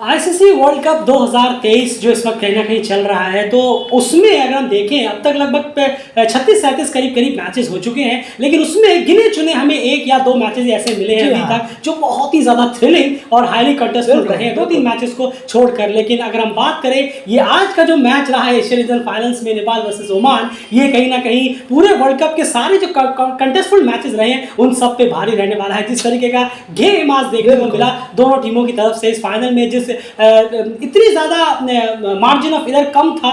ICC world cup 2023 जो इस वक्त कहीं ना कहीं चल रहा है, तो उसमें अगर हम देखें अब तक लगभग 36-37 करीब मैचेस हो चुके हैं, लेकिन उसमें गिने चुने हमें एक या दो मैचेस ऐसे मिले हैं अभी तक जो बहुत ही ज़्यादा थ्रिलिंग और हाईली कंटेस्टेड रहे हैं, 2-3 मैचेस को छोड़कर। लेकिन अगर हम बात करें ये आज का जो मैच रहा है एशिया रीजनल फाइनल्स में नेपाल वर्सेस ओमान, ये कहीं ना कहीं पूरे वर्ल्ड कप के सारे जो कंटेस्टेड मैचेस रहे हैं उन सब पे भारी रहने वाला है। जिस तरीके का गेम आज देखने को मिला दोनों टीमों की तरफ से इस फाइनल में, जिस इतनी ज़्यादा मार्जिन ऑफ इधर कम था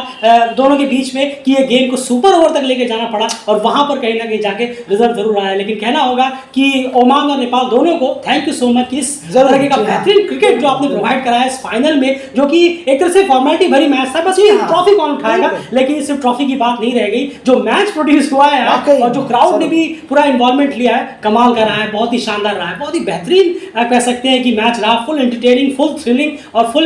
दोनों के बीच में कि ये गेम को सुपर ओवर तक लेके जाना पड़ा और वहां पर कहीं ना कहीं जाके रिजल्ट जरूर आया। लेकिन कहना होगा कि ओमान और नेपाल दोनों को थैंक यू सो मच कि इस तरह का बेहतरीन क्रिकेट जो आपने प्रोवाइड कराया इस फाइनल में, जो कि एक तरह से फॉर्मेलिटी भरी मैच था, बस ये ट्रॉफी कौन उठाएगा, लेकिन सिर्फ ट्रॉफी की बात नहीं रह गई। जो मैच प्रोड्यूस हुआ है और जो क्राउड ने भी पूरा इन्वॉल्वमेंट लिया है, कमाल का रहा है, बहुत ही शानदार रहा है, बहुत ही बेहतरीन कह सकते हैं कि मैच रहा, फुल एंटरटेनिंग, फुल थ्रिलिंग और फुल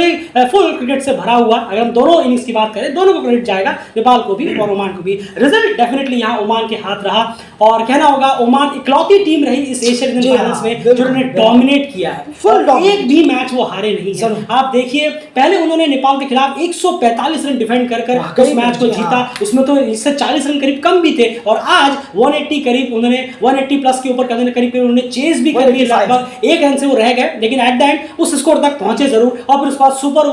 क्रिकेट से भरा हुआ। अगर हम दोनों इनिंग्स की बात करें, दोनों को क्रेडिट जाएगा, नेपाल को भी और ओमान को भी। रिजल्ट डेफिनेटली यहाँ ओमान के हाथ रहा और कहना होगा ओमान इकलौती टीम रही इस एशिया रीजनल फाइनल्स में जिन्होंने डोमिनेट किया है, एक भी मैच वो हारे नहीं है। आप देखिए पहले उन्होंने नेपाल के खिलाफ 145 रन डिफेंड कर उस मैच को जीता, उसमें तो इससे 40 रन करीब कम भी थे, और आज 180 करीब उन्होंने 180 प्लस के ऊपर करीब उन्होंने चेज भी कर ली, लगभग एक रन से वो रह गए, लेकिन एट द एंड उस स्कोर तक पहुंचे जरूर। और फिर उसके बाद सुपर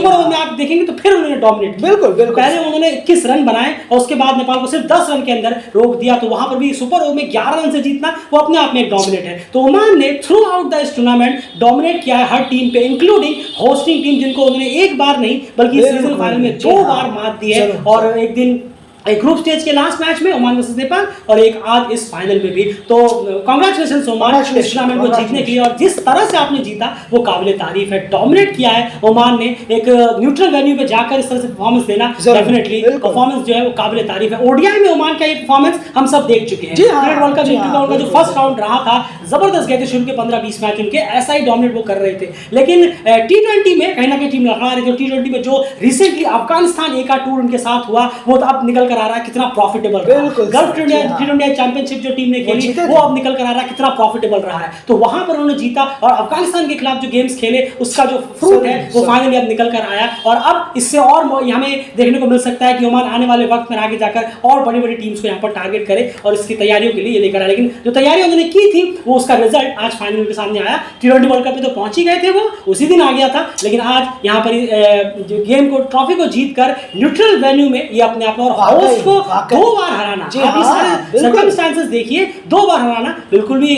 ओवर में आप देखेंगे तो फिर उन्होंने डोमिनेट, बिल्कुल पहले उन्होंने 21 रन बनाए और उसके बाद नेपाल को सिर्फ 10 रन के अंदर रोक दिया, तो वहां पर भी सुपर ओवर में 11 रन से जीतना वो अपने आप में एक डोमिनेट है। तो ओमान ने through out the tournament dominate किया है हर टीम पे, इंक्लूडिंग होस्टिंग टीम, जिनको उन्होंने एक बार नहीं बल्कि सीजन फाइनल में 2 बार मात दी है, और एक दिन एक ग्रुप स्टेज के लास्ट मैच में ओमान वर्सेस नेपाल और एक आज इस फाइनल में भी। तो कांग्रेचुलेशंस ओमान इस टूर्नामेंट को जीतने के लिए, और जिस तरह से आपने जीता वो काबिले तारीफ है। डोमिनेट किया है ओमान ने, एक न्यूट्रल वेन्यू पे जाकर इस तरह से परफॉर्मेंस देना, डेफिनेटली परफॉर्मेंस जो है वो काबिले तारीफ है। ओडीआई में ओमान का ये परफॉर्मेंस हम सब देख चुके हैं, क्रिकेट वर्ल्ड कप का जो फर्स्ट राउंड रहा था जबरदस्त गए थे, शुरू के 15-20 मैच उनके ऐसा ही डोमिनेट वो कर रहे थे। लेकिन टी20 में कहीं ना कहीं टीम लगा रही थी, टी20 में जो रिसेंटली अफगानिस्तान एक टूर उनके साथ हुआ वो तो अब निकल कर आ रहा है कितना प्रॉफिटेबल, गल्फ टी20 चैंपियनशिप जो टीम ने खेली वो अब निकल कर आ रहा है कितना प्रॉफिटेबल रहा है। तो वहां पर उन्होंने जीता और अफगानिस्तान के खिलाफ जो गेम्स खेले उसका जो फ्रूट है वो फाइनली अब निकल कर आया, और अब इससे और हमें देखने को मिल सकता है कि ओमान आने वाले वक्त में आगे जाकर और बड़ी बड़ी टीम्स को यहाँ पर टारगेट करे और इसकी तैयारियों के लिए ये लेकर आया। लेकिन जो तैयारियां उन्होंने की थी वो उसका रिजल्ट आज फाइनल के सामने आया। टी20 वर्ल्ड कप में तो पहुंच ही गए थे, वो उसी दिन आ गया था, लेकिन आज यहाँ पर जो गेम को ट्रॉफी को जीतकर न्यूट्रल वेन्यू में ये अपने आप और होस्ट को 2 बार हराना, आप ये सारे सर्कमस्टेंसेस देखिए, 2 बार हराना बिल्कुल भी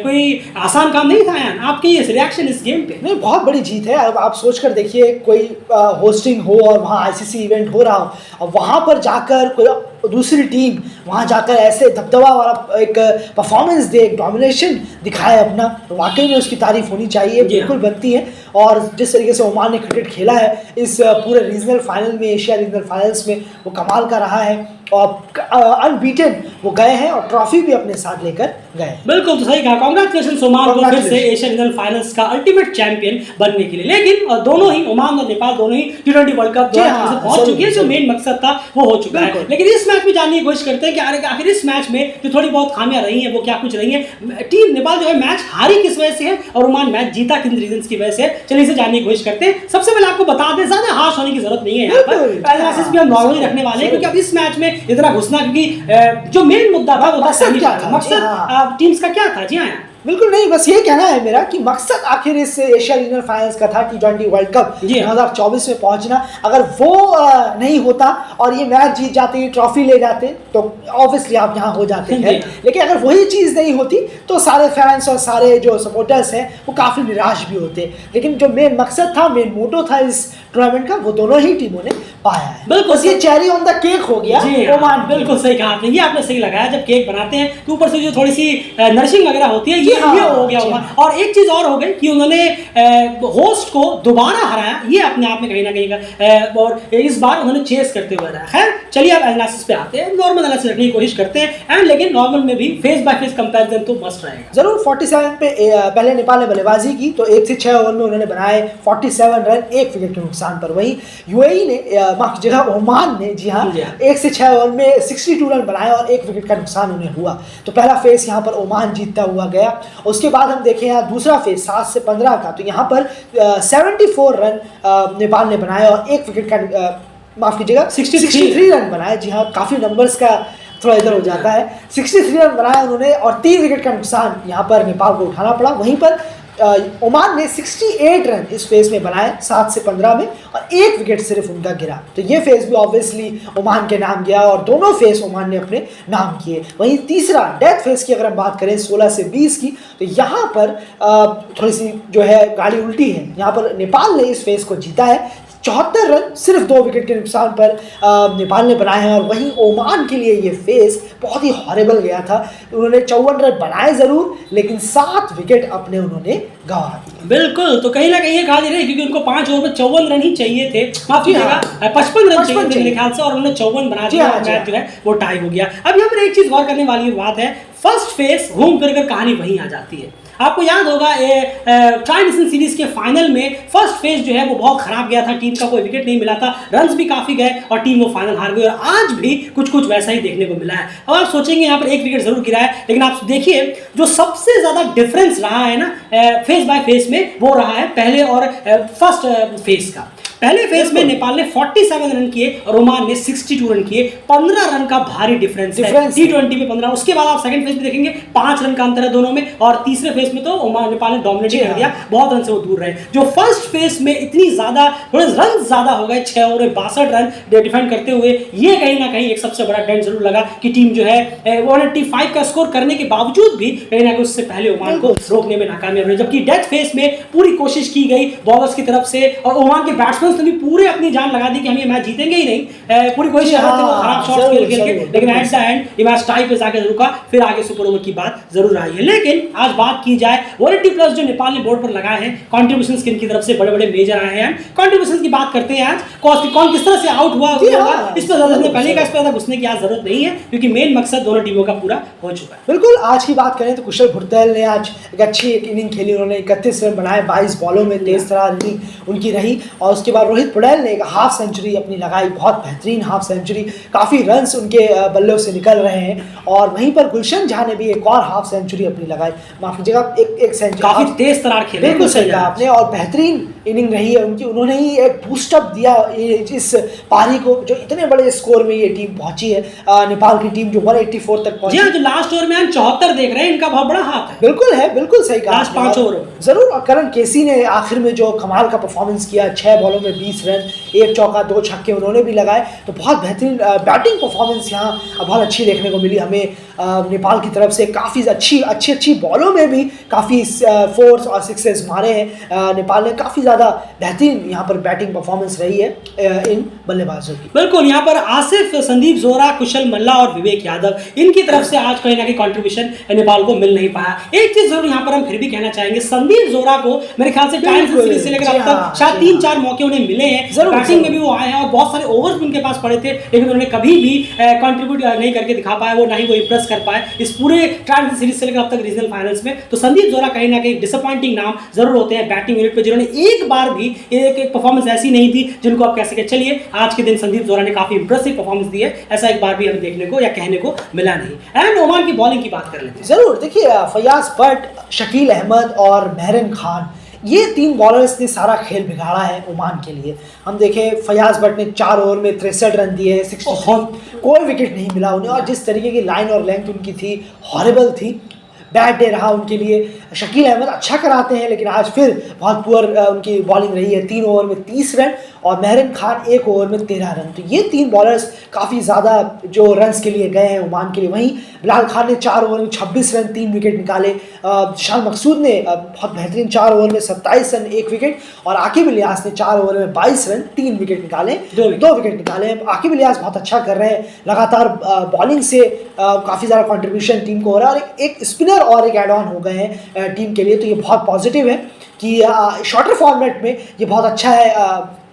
कोई आसान काम नहीं था यार। आपके ये रिएक्शन इस गेम पे? नहीं, बहुत बड़ी जीत है। अब आप सोच कर देखिए, कोई होस्टिंग हो और वहाँ आईसीसी इवेंट हो रहा हो और वहाँ पर जाकर कोई दूसरी टीम वहाँ जाकर ऐसे दबदबा वाला एक परफॉर्मेंस दे, एक डोमिनेशन दिखाए अपना, तो वाकई में उसकी तारीफ होनी चाहिए, बिल्कुल बनती है। और जिस तरीके से ओमान ने क्रिकेट खेला है इस पूरे रीजनल फाइनल में, एशिया रीजनल फाइनल्स में, वो कमाल का रहा है और अनबीटन वो गए हैं और ट्रॉफी भी अपने साथ लेकर गए। बिल्कुल तो सही कहा, कांग्रेचुलेशंस ओमान को फिर से एशिया रीजनल फाइनल्स का अल्टीमेट चैंपियन बनने के लिए। लेकिन दोनों ही ओमान और नेपाल दोनों ही टी20 वर्ल्ड कप पहुंच चुके हैं, जो मेन मकसद था वो हो चुका है। लेकिन इस मैच में जानने की कोशिश करते हैं कि आखिर इस मैच में जो थोड़ी बहुत खामियां रही हैं वो क्या कुछ रही हैं, टीम नेपाल जो है मैच हारी किस वजह से है और ओमान मैच जीता किन रीजंस की वजह से। चलिए इसे जानने की कोशिश करते हैं। सबसे पहले आपको बता दें, ज्यादा हार्श होने की जरूरत नहीं है, यहाँ पर एनालिसिस भी हम नॉर्मली रखने वाले हैं, क्योंकि अब इस मैच में इतना घुसना, क्योंकि जो मेन मुद्दा था वो था मकसद टीम्स का क्या था। जी हाँ, बिल्कुल नहीं, बस ये कहना है मेरा कि मकसद आखिर इस एशिया रीजनल फाइनल्स का था टी20 वर्ल्ड कप 2024 में पहुंचना। अगर वो नहीं होता और ये मैच जीत जाते, ट्रॉफी ले जाते, तो ऑब्वियसली आप यहाँ हो जाते हैं। लेकिन अगर वही चीज़ नहीं होती तो सारे फैंस और सारे जो सपोर्टर्स हैं वो काफ़ी निराश भी होते। लेकिन जो मेन मकसद था, मेन मोटो था इस टूर्नामेंट का, वो दोनों ही टीमों ने पाया है। बिल्कुल, ये चेरी ऑन द केक हो गया ओमान। बिल्कुल सही कहा आपने, ये आपने सही लगाया। जब केक बनाते हैं तो ऊपर से जो थोड़ी सी नरिशिंग वगैरह होती है, ये हो गया ओमान। और एक चीज और हो गई कि उन्होंने होस्ट को दोबारा हराया, ये अपने आप में कहीं ना कहीं, और इस बार उन्होंने चेस करते हुए हराया। खैर चलिए अब एनालिसिस पे आते हैं, नॉर्मल एनालिसिस रखने की कोशिश करते हैं, एंड लेकिन नॉर्मल में भी फेस बाय फेस कंपैरिजन तो मस्ट रहेगा जरूर। 47 पे पहले नेपाल ने बल्लेबाजी की, तो 1 से 6 ओवर में उन्होंने बनाए 47 रन, 1 विकेट के नुकसान पर। वहीं यूएई ने माफ कीजिएगा ओमान ने, जी हाँ, 1 से 6 ओवर में 62 रन बनाए और 1 विकेट का नुकसान उन्हें हुआ। तो पहला फेस यहाँ पर ओमान जीतता हुआ गया। उसके बाद हम देखें यहाँ दूसरा फेज 7 से 15 का, तो यहाँ पर 74 रन नेपाल ने बनाए और एक विकेट का माफ कीजिएगा 63 रन बनाए। जी हाँ, काफ़ी नंबर्स का थोड़ा इधर हो जाता है। 63 रन बनाए उन्होंने और 3 विकेट का नुकसान यहाँ पर नेपाल को उठाना पड़ा। वहीं पर ओमान ने 68 रन इस फेज में बनाए 7 से 15 में और एक विकेट सिर्फ उनका गिरा। तो ये फेज भी ऑब्वियसली ओमान के नाम गया और दोनों फेज ओमान ने अपने नाम किए। वहीं तीसरा डेथ फेज की अगर हम बात करें 16 से 20 की, तो यहाँ पर थोड़ी सी जो है गाड़ी उल्टी है। यहाँ पर नेपाल ने इस फेज को जीता है। 74 रन सिर्फ 2 विकेट के नुकसान पर नेपाल ने बनाए हैं। और वहीं ओमान के लिए ये फेज बहुत ही हॉरेबल गया था। उन्होंने 54 रन बनाए ज़रूर, लेकिन 7 विकेट अपने उन्होंने गंवा दिए। बिल्कुल, तो कहीं ना कहीं ये कहा जा रहा है क्योंकि उनको 5 ओवर में 54 रन ही चाहिए थे, माफ कीजिएगा 55 रन चाहिए थे मेरे ख्याल से, और उन्होंने 54 बना दिया और मैच जो है वो टाई हो गया। अब यहाँ पर एक चीज़ गौर करने वाली बात है, फर्स्ट फेज घूम फिर कर कहानी वहीं आ जाती है। आपको याद होगा ट्राई नेशन सीरीज के फाइनल में फर्स्ट फेज जो है वो बहुत खराब गया था, टीम का कोई विकेट नहीं मिला था, रन्स भी काफी गए और टीम वो फाइनल हार गई। और आज भी कुछ वैसा ही देखने को मिला है। अब आप सोचेंगे यहाँ पर एक विकेट जरूर गिरा है, लेकिन आप देखिए जो सबसे ज्यादा डिफरेंस रहा है ना फेज बाय फेज में, वो रहा है पहले और फर्स्ट फेज का। पहले फेज में नेपाल ने 47 रन किए और ओमान ने 62 रन किए। 15 रन का भारी डिफरेंस है T20 में 15। उसके बाद आप सेकंड फेज में देखेंगे 5 रन का अंतर है दोनों में, और तीसरे फेज में तो ओमान नेपाल ने डोमिनेट कर दिया, बहुत रन से वो दूर रहे। जो फर्स्ट फेज में इतनी ज्यादा थोड़े रन ज्यादा हो गए, 6 ओवर में 62 रन डिफेंड करते हुए, ये कहीं ना कहीं एक सबसे बड़ा डेंट जरूर लगा कि टीम जो है 185 का स्कोर करने के बावजूद भी कहीं ना कहीं उससे पहले ओमान को रोकने में नाकामयाब रहे। जबकि डेथ फेज में पूरी कोशिश की गई बॉलर्स की तरफ से, और ओमान के बैट्समैन ने भी पूरे अपनी जान लगा दी कि हम ये मैच जीतेंगे ही नहीं, पूरी कोशिश कर रहे थे वो खराब शॉट्स खेल के, लेकिन एट द एंड ये मैच टाई पे जाके रुका। फिर आगे सुपर ओवर की बात जरूर आई है। लेकिन आज बात की जाए 180+ जो नेपाल ने बोर्ड पर लगाए हैं, कॉन्ट्रीब्यूशंस किनकी तरफ से बड़े बड़े मेजर आए हैं, कॉन्ट्रीब्यूशंस की बात करते हैं आज। कौन किस तरह से आउट हुआ इस पर ज्यादा पहले का इस पर ज्यादा घुसने की आज जरूरत नहीं है, क्योंकि मेन मकसद दोनों टीमों का पूरा हो चुका है। बिल्कुल, आज की बात करें तो कुशल भुरतेल ने आज एक अच्छी इनिंग खेली। उन्होंने 31 रन बनाए 22 बॉलों में, तेज तरार इनिंग उनकी रही। और उसके बाद रोहित पटेल ने एक हाफ सेंचुरी अपनी लगाई, बहुत बेहतरीन हाफ सेंचुरी, काफ़ी रन्स उनके बल्लों से निकल रहे हैं। और वहीं पर गुलशन झा ने भी एक और हाफ सेंचुरी अपनी लगाई, माफ कीजिएगा एक सेंचुरी, काफ़ी तेज तरार खेले, बिल्कुल सही कहा आपने, और बेहतरीन इनिंग रही है उनकी। उन्होंने ही एक बूस्टअप दिया इस पारी को, जो इतने बड़े स्कोर में ये टीम पहुंची है, नेपाल की टीम जो 184 तक पहुंची। जो लास्ट ओवर में 74 देख रहे हैं, इनका बहुत बड़ा हाथ है। बिल्कुल है, बिल्कुल सही कहा, लास्ट 5 ओवर जरूर। और करण केसी ने आखिर में जो कमाल का परफॉर्मेंस किया, 6 बॉलों में 20 रन, 1 चौका 2 छक्के उन्होंने भी लगाए। तो बहुत बेहतरीन बैटिंग परफॉर्मेंस यहाँ बहुत अच्छी देखने को मिली हमें नेपाल की तरफ से। काफ़ी अच्छी बॉलों में भी काफ़ी 4s और 6s मारे हैं नेपाल ने। काफ़ी ज़्यादा बेहतरीन यहाँ पर बैटिंग परफॉर्मेंस रही है इन बल्लेबाजों की। बिल्कुल, यहाँ पर आसिफ, संदीप जोरा, कुशल मल्ला और विवेक यादव, इनकी तरफ से आज कहीं ना कहीं कंट्रीब्यूशन नेपाल को मिल नहीं पाया। एक चीज जरूर यहाँ पर हम फिर भी कहना चाहेंगे, संदीप जोरा को मेरे ख्याल से टाइम सीरीज से लेकर अब तक शायद 3-4 मौके उन्हें मिले हैं, बैटिंग में भी वो आए हैं और बहुत सारे ओवर्स भी उनके पास पड़े थे, लेकिन उन्होंने कभी भी कंट्रीब्यूट नहीं करके दिखा पाया, वो ना ही वो इंप्रेस कर पाए इस पूरे ट्रांस सीरीज से लेकर अब तक रीजनल फाइनल्स में। तो संदीप जोरा कहीं ना कहीं डिसअपॉइंटिंग नाम जरूर होते हैं बैटिंग यूनिट पे, जिन्होंने एक बार भी एक परफॉर्मेंस ऐसी नहीं थी जिनको आप कह सके चलिए आज के दिन संदीप जोरा ने काफी इंप्रेसिव परफॉर्मेंस दी है, ऐसा एक बार भी हमें देखने को या कहने को मिला नहीं। एंड ओमान की बॉलिंग की बात कर लेते हैं। जरूर, देखिए फयाज भट्ट, शकील अहमद और महरन खान, ये 3 बॉलर्स ने सारा खेल बिगाड़ा है ओमान के लिए। हम देखें फयाज भट्ट ने 4 ओवर में 63 रन दिए, 63, कोई विकेट नहीं मिला उन्हें, और जिस तरीके की लाइन और लेंथ उनकी थी, हॉरेबल थी, बैड डे रहा उनके लिए। शकील अहमद अच्छा कराते हैं, लेकिन आज फिर बहुत पुअर उनकी बॉलिंग रही है। 3 ओवर में 30 रन और महरन खान 1 ओवर में 13 रन। तो ये 3 बॉलर्स काफ़ी ज़्यादा जो रन्स के लिए गए हैं ओमान के लिए। वहीं बिलाल खान ने 4 ओवर में 26 रन 3 विकेट निकाले। शान मकसूद ने बहुत बेहतरीन 4 ओवर में 27 रन 1 विकेट, और आकिब इलियास ने 4 ओवर में 22 रन 3 विकेट निकाले, 2 विकेट निकाले। आकिब इलियास बहुत अच्छा कर रहे हैं, लगातार बॉलिंग से काफ़ी ज़्यादा कंट्रीब्यूशन टीम को हो रहा है, और एक स्पिनर और एक एड ऑन हो गए हैं टीम के लिए। तो ये बहुत पॉजिटिव है कि शॉर्टर फॉर्मेट में ये बहुत अच्छा है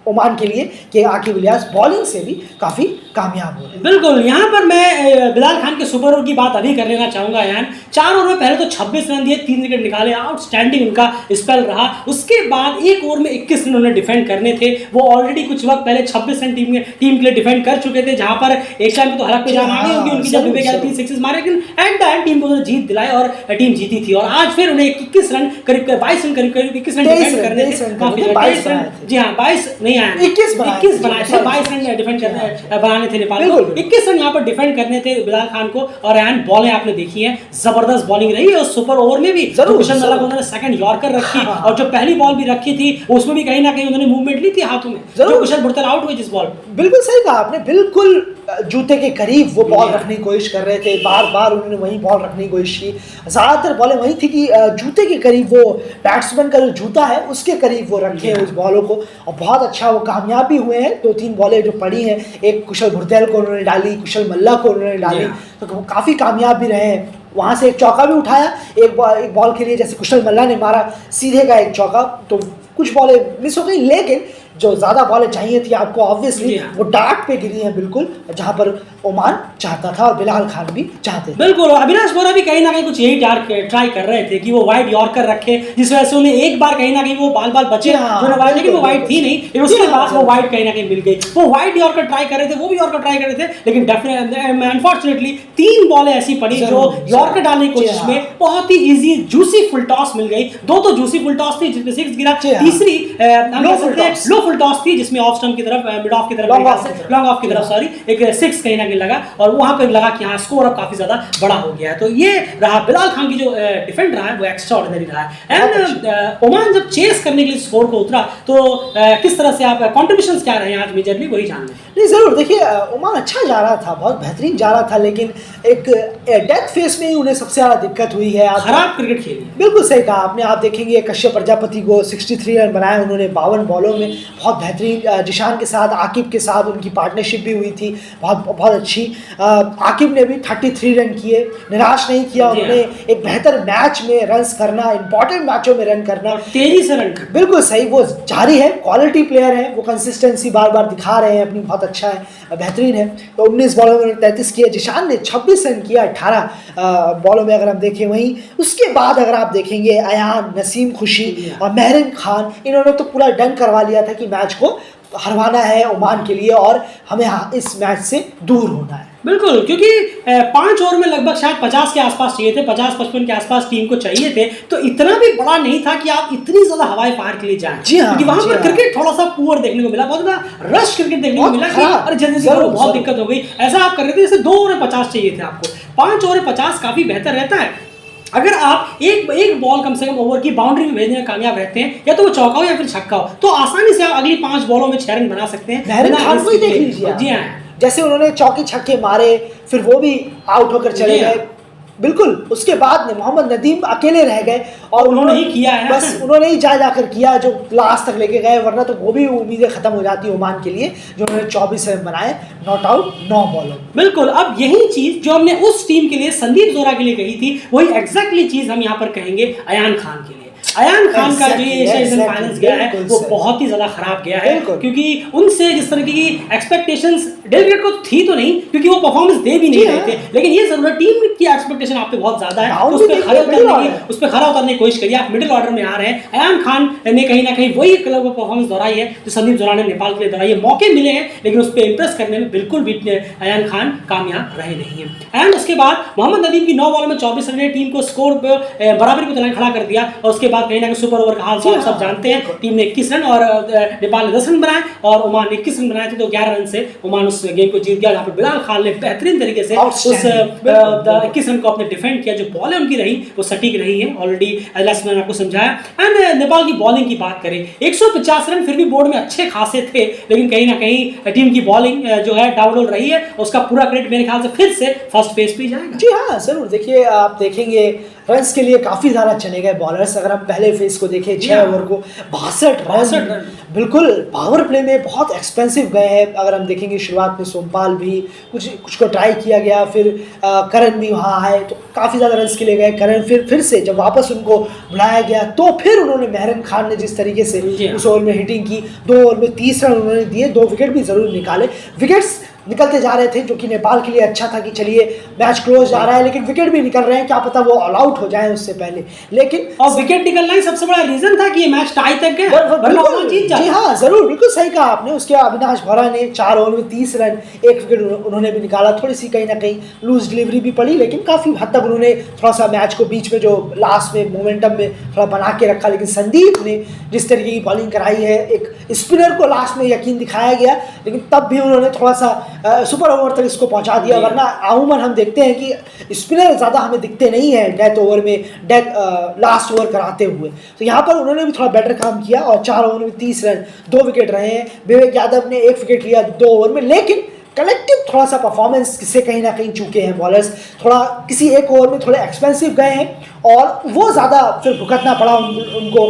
ओमान के लिए कि आकिब इलियास बॉलिंग से भी काफ़ी कामयाब हो रहे हैं। बिल्कुल, यहाँ पर मैं बिलाल खान के सुपर ओवर की बात अभी कर लेना चाहूँगा यार। 4 ओवर में पहले तो 26 रन दिए, 3 विकेट निकाले, आउटस्टैंडिंग उनका स्पेल रहा। उसके बाद एक ओवर में 21 रन उन्हें डिफेंड करने थे। वो ऑलरेडी कुछ वक्त पहले 26 रन टीम के लिए डिफेंड कर चुके थे, जहाँ पर एक टाइम पे तो हलक पे जान आ गई होगी उनकी जब विवेक 3 सिक्सेस मारे, लेकिन एट द एंड टीम को उन्होंने जीत दिलाई और टीम जीती थी। और आज फिर उन्हें 21 रन करीब 22 रन करीब 21 रन डिफेंड करने थे। माफी 22 रन, जी हाँ 22 नहीं आया, 21 बनाए थे, 22 रन डिफेंड करने बनाने थे नेपाल को। 21 रन यहाँ पर डिफेंड करने थे बिलाल खान को। और एंड बॉलें आपने देखी हैं, जबरदस्त बॉलिंग रही है। और सुपर ओवर में भी कुशन मल्ला को उन्होंने सेकंड यॉर्कर रखी और जो पहली बॉल भी रखी थी उसमें भी कहीं ना कहीं उन्होंने मूवमेंट ली थी हाथों में, जो कुशन भुरतल आउट हुए जिस बॉल। बिल्कुल सही कहा आपने, बिल्कुल जूते के करीब वो बॉल रखने की कोशिश कर रहे थे, बार बार उन्होंने वही बॉल रखने की कोशिश की। ज़्यादातर बॉलें वही थी कि जूते के करीब, वो बैट्समैन का जो जूता है उसके करीब वो रखे उस बॉलों को, और बहुत अच्छा वो कामयाब भी हुए हैं। 2-3 बॉलें जो पड़ी हैं, एक कुशल भुरतेल को उन्होंने डाली, कुशल मल्ला को उन्होंने डाली, तो वो काफ़ी कामयाब भी रहे हैं। वहाँ से एक चौका भी उठाया एक बॉल के लिए, जैसे कुशल मल्ला ने मारा सीधे का एक चौका, तो कुछ बॉलें मिस हो गई, लेकिन जो ज़्यादा बॉलें चाहिए थी आपको ऑब्वियसली वो डार्ट पे गिरी हैं बिल्कुल, जहाँ पर ओमान चाहता था और बिलाल खान भी चाहते थे। बिल्कुल, अविनाश बोरा भी कहीं ना कहीं कुछ यही ट्राई कर रहे थे कि वो वाइड यॉर्कर रखे, जिस वजह से उन्हें एक बार कहीं ना कहीं वो बाल बचे, लेकिन वो वाइड थी नहीं, लेकिन उसके बाद वो वाइड कहीं ना कहीं मिल गई। वो वाइड यॉर्कर ट्राई कर रहे थे, वो भी यॉर्कर ट्राई कर रहे थे, लेकिन अनफॉर्चुनेटली 3 बॉलें ऐसी पड़ी जो यॉर्कर डालने की कोशिश में बहुत ही ईजी जूसी फुल टॉस मिल गई। 2 तो जूसी फुल टॉस थी जिसमें 6 गिरा, तीसरी लो फुल टॉस थी जिसमें ऑफ स्टंप की तरफ, मिड ऑफ की तरफ, लॉन्ग ऑफ की तरफ सॉरी, एक 6 कहीं ना कहीं लगा और वहां पर लगा कि हाँ स्कोर अब काफी ज्यादा बड़ा हो गया है। तो ये रहा बिलाल खान की जो डिफेंड रहा है वो एक्स्ट्रा ऑर्डिनरी रहा है। एंड ओमान जब चेस करने के लिए स्कोर को उतरा तो किस तरह से आप कॉन्ट्रीब्यूशंस क्या रहे हैं आज मेजरली, वही जान लें। नहीं जरूर, देखिए ओमान अच्छा जा रहा था, बहुत बेहतरीन जा रहा था, लेकिन एक डेथ फेस में ही उन्हें सबसे ज़्यादा दिक्कत हुई है। खराब क्रिकेट खेली, बिल्कुल सही कहा आपने। आप देखेंगे कश्यप प्रजापति को 63 रन बनाए उन्होंने 52 बॉलों में, बहुत बेहतरीन। जिशान के साथ, आकिब के साथ उनकी पार्टनरशिप भी हुई थी, बहुत अच्छी। आकिब ने भी 33 रन किए, निराश नहीं किया उन्होंने। एक बेहतर मैच में रन्स करना, इंपॉर्टेंट मैचों में रन करना, तेजी से रन करना, बिल्कुल सही, वो जारी है। क्वालिटी प्लेयर है, वो कंसिस्टेंसी बार बार दिखा रहे हैं अपनी, बहुत अच्छा है, बेहतरीन है। तो 19 बॉलों में 33 किए, जिशान ने 26 रन किया 18 बॉलों में, अगर हम देखें वहीं। उसके बाद अगर आप देखेंगे अयान, नसीम खुशी और महरीन खान, इन्होंने तो पूरा डन करवा लिया था कि मैच को हरवाना है ओमान के लिए और हमें इस मैच से दूर होना है। बिल्कुल, क्योंकि 5 ओवर में लगभग शायद 50 के आसपास चाहिए थे, 50-55 के आसपास टीम को चाहिए थे, तो इतना भी बड़ा नहीं था कि आप इतनी ज्यादा हवाई पार के लिए जाएं। क्योंकि वहां पर क्रिकेट थोड़ा सा पुअर देखने को मिला, बहुत ज्यादा रश क्रिकेट देखने को मिला कि अरे जल्दी बहुत दिक्कत हो गई। ऐसा आप कर रहे थे जैसे 2 ओवर 50 चाहिए थे आपको, 5 ओवर 50 काफी बेहतर रहता है। अगर आप एक बॉल कम से कम ओवर की बाउंड्री में भेजने में कामयाब रहते हैं, या तो वो चौका हो या फिर छक्का हो, तो आसानी से आप अगली 5 बॉलों में 6 रन बना सकते हैं। महरीन खान को ही देख लीजिए, जी हाँ, जैसे उन्होंने चौके छक्के मारे, फिर वो भी आउट होकर चले गए। बिल्कुल, उसके बाद में मोहम्मद नदीम अकेले रह गए और उन्होंने ही किया है, बस उन्होंने ही जाकर किया जो लास्ट तक लेके गए, वरना तो वो भी उम्मीदें खत्म हो जाती ओमान के लिए, जो उन्होंने 24 रन बनाए, नॉट आउट 9 बॉलों। बिल्कुल, अब यही चीज जो हमने उस टीम के लिए, संदीप जोरा के लिए कही थी, वही एग्जैक्टली चीज हम यहाँ पर कहेंगे अयान खान के लिए। अयान खान का जो ये एशिया फाइनल्स गया है वो बहुत ही ज्यादा खराब गया है, क्योंकि उनसे जिस तरह की एक्सपेक्टेशंस डेल विकेट को थी तो नहीं, क्योंकि वो परफॉर्मेंस दे भी नहीं रहे थे, लेकिन ये जरूर टीम की एक्सपेक्टेशन आप पे बहुत ज्यादा है, उस पर खरा उतरने की कोशिश करिए। आप मिडिल ऑर्डर में आ रहे हैं, अयान खान ने कहीं ना कहीं वही क्लब परफॉर्मेंस दोहराई है जो संदीप जोरा ने नेपाल के लिए दोहराई है। मौके मिले हैं, लेकिन उस पर इंप्रेस करने में बिल्कुल भी अयान खान कामयाब रहे नहीं है। एंड उसके बाद मोहम्मद नदीम की 9 बॉल में 24 रन ने टीम को स्कोर बराबरी को खड़ा कर दिया, और उसके बाद कहीं ना कहीं सुपर ओवर का हाल सब जानते हैं। टीम ने 21 रन और नेपाल ने 10 रन बनाए और ओमान ने 21 रन बनाए थे, तो 11 रन से ओमान उस गेम को जीत गया, जहाँ पर बिलाल खान ने बेहतरीन तरीके से उस 21 रन को अपने डिफेंड किया। जो बॉलें उनकी रही वो सटीक रही है, ऑलरेडी एलएस ने आपको समझाया। एंड नेपाल की बॉलिंग की बात करें, 150 रन फिर भी बोर्ड में अच्छे खासे थे, लेकिन कहीं ना कहीं टीम की बॉलिंग जो है डाउनलोड रही है, उसका पूरा क्रेडिट मेरे ख्याल से फिर से फर्स्ट फेज पे जाएगा। जी हाँ जरूर, देखिए आप देखेंगे रन्स के लिए काफ़ी ज़्यादा चले गए बॉलर्स। अगर हम पहले फेज को देखें 6 ओवर को 62 रन, बिल्कुल पावर प्ले में बहुत एक्सपेंसिव गए हैं। अगर हम देखेंगे शुरुआत में सोमपाल भी कुछ को ट्राई किया गया, फिर करण भी वहाँ आए तो काफ़ी ज़्यादा रन्स के लिए गए करण। फिर से जब वापस उनको बुलाया गया तो फिर उन्होंने मेहरन खान ने जिस तरीके से उस ओवर में हिटिंग की, 2 ओवर में 30 रन उन्होंने दिए, 2 विकेट भी ज़रूर निकाले। विकेट्स निकलते जा रहे थे जो कि नेपाल के लिए अच्छा था कि चलिए मैच क्लोज जा रहा है, लेकिन विकेट भी निकल रहे हैं, क्या पता वो ऑल आउट हो जाए उससे पहले। लेकिन और विकेट निकलना ही सबसे बड़ा रीजन था कि ये मैच टाई तक गया, वरना ओमान जीत जाता। जी हाँ, जरूर, बिल्कुल सही कहा आपने। उसके अविनाश भरा ने 4 ओवर में 30 रन, 1 विकेट उन्होंने भी निकाला। थोड़ी सी कहीं ना कहीं लूज डिलीवरी भी पड़ी, लेकिन काफ़ी हद तक उन्होंने थोड़ा सा मैच को बीच में जो लास्ट में मोमेंटम में थोड़ा बना के रखा। लेकिन संदीप ने जिस तरीके की बॉलिंग कराई है, एक स्पिनर को लास्ट में यकीन दिखाया गया, लेकिन तब भी उन्होंने थोड़ा सा सुपर ओवर तक इसको पहुंचा दिया। वरना अमूमन हम देखते हैं कि स्पिनर ज़्यादा हमें दिखते नहीं है डेथ ओवर में, लास्ट ओवर कराते हुए। तो यहाँ पर उन्होंने भी थोड़ा बेटर काम किया और 4 ओवर में 30 रन, 2 विकेट रहे हैं। विवेक यादव ने 1 विकेट लिया 2 ओवर में, लेकिन कलेक्टिव थोड़ा सा परफॉर्मेंस से कहीं ना कहीं चूके हैं बॉलर्स। थोड़ा किसी एक ओवर में थोड़े एक्सपेंसिव गए हैं और वो ज़्यादा फिर भुगतना पड़ा उनको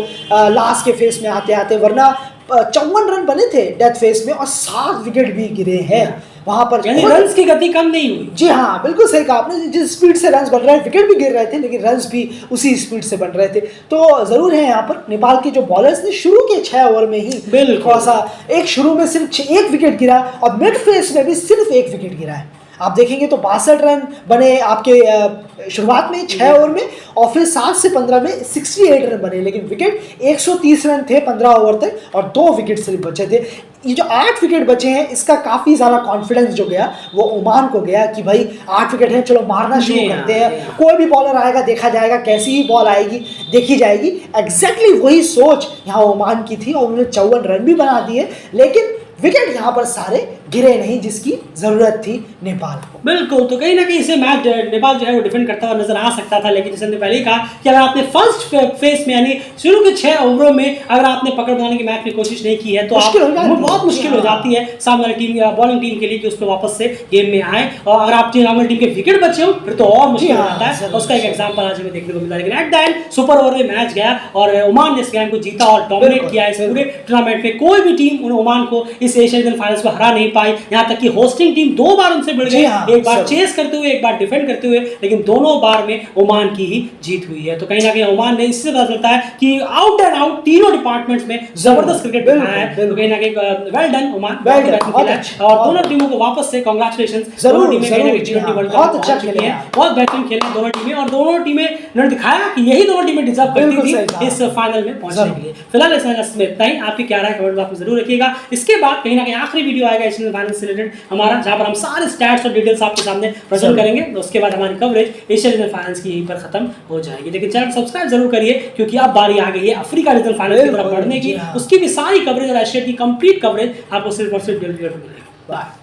लास्ट के फेस में आते आते। वरना 54 रन बने थे डेथ फेस में और 7 विकेट भी गिरे हैं वहां पर, यानी रन्स की गति कम नहीं हुई। जी हाँ, बिल्कुल सही कहा आपने। जिस स्पीड से रन्स बन रहे हैं, विकेट भी गिर रहे थे लेकिन रन्स भी उसी स्पीड से बन रहे थे। तो जरूर है यहाँ पर नेपाल के जो बॉलर्स ने शुरू के 6 ओवर में ही थोड़ा सा, एक शुरू में सिर्फ 1 विकेट गिरा और मिड फेस में भी सिर्फ 1 विकेट गिरा है। आप देखेंगे तो 62 रन बने आपके शुरुआत में 6 ओवर में, और फिर 7 से 15 में 68 रन बने, लेकिन विकेट 130 रन थे 15 ओवर तक और 2 विकेट सिर्फ बचे थे। ये जो 8 विकेट बचे हैं, इसका काफ़ी ज़्यादा कॉन्फिडेंस जो गया वो ओमान को गया कि भाई 8 विकेट है, चलो मारना शुरू करते हैं। कोई भी बॉलर आएगा देखा जाएगा, कैसी ही बॉल आएगी देखी जाएगी। एग्जैक्टली वही सोच यहाँ ओमान की थी और उन्होंने 54 रन भी बना दिए, लेकिन विकेट यहाँ पर सारे गिरे नहीं जिसकी जरूरत थी नेपाल को। बिल्कुल, तो कहीं ना कहीं इसे मैच नेपाल जो है वो डिफेंड करता हुआ नजर आ सकता था। लेकिन जैसे हमने पहले ही कहा कि अगर आपने फर्स्ट फेस में यानी शुरू के 6 ओवरों में अगर आपने पकड़ बनाने की मैच की कोशिश नहीं की है तो बहुत मुश्किल हो जाती है सामने वाली टीम, बॉलिंग टीम के लिए कि उसको वापस से गेम में आए। और अगर आपकी नॉर्मल टीम के विकेट बचे हो फिर तो और मुश्किल हो जाता है। उसका एक एग्जाम्पल आज हमें देखने को मिला। लेकिन at the end super over में मैच गया और ओमान ने इस गेम को जीता और डोमिनेट किया। इस पूरे टूर्नामेंट में कोई भी टीम ओमान को इस एशियन फाइनल्स में हरा नहीं पाई। यहाँ तक कि होस्टिंग टीम 2 बार उनसे भिड़ गई, एक बार चेस करते हुए, एक बार डिफेंड करते हुए, लेकिन दोनों बार में ओमान की ही जीत हुई है। तो कहीं ना कहीं ओमान ने इससे पता चलता है कि आउट एंड आउट तीनों डिपार्टमेंट में जबरदस्त क्रिकेट दिखाया है। तो कहीं ना कहीं वेल डन ओमान, और दोनों टीमों को वापस से कांग्रेचुलेशंस। दोनों टीमें T20 वर्ल्ड कप बहुत अच्छा खेली है, बहुत बेहतरीन खेले दोनों टीमें, और दोनों टीमें ने दिखाया कि यही दोनों टीमें डिजर्व करती थी इस फाइनल में पहुंचने के लिए। फिलहाल इस में इतना ही। आपकी क्या राय कमेंट बॉक्स में जरूर रखिएगा। इसके बाद कहीं ना कहीं आखिरी वीडियो आएगा एशियन फाइनल से रिलेटेड हमारा, जहां पर हम सारे स्टैट्स और डिटेल्स आपके सामने प्रेजेंट करेंगे। तो उसके बाद हमारी कवरेज एशियन फाइनल्स की यहीं पर खत्म हो जाएगी। लेकिन चैनल सब्सक्राइब जरूर करिए क्योंकि अब बारी आ गई है अफ्रीका रीजनल फाइनल की तरफ बढ़ने की। उसकी भी सारी कवरेज और एशिया की कंप्लीट कवरेज आपको सिर्फ और सिर्फ मिलेगी। बाय।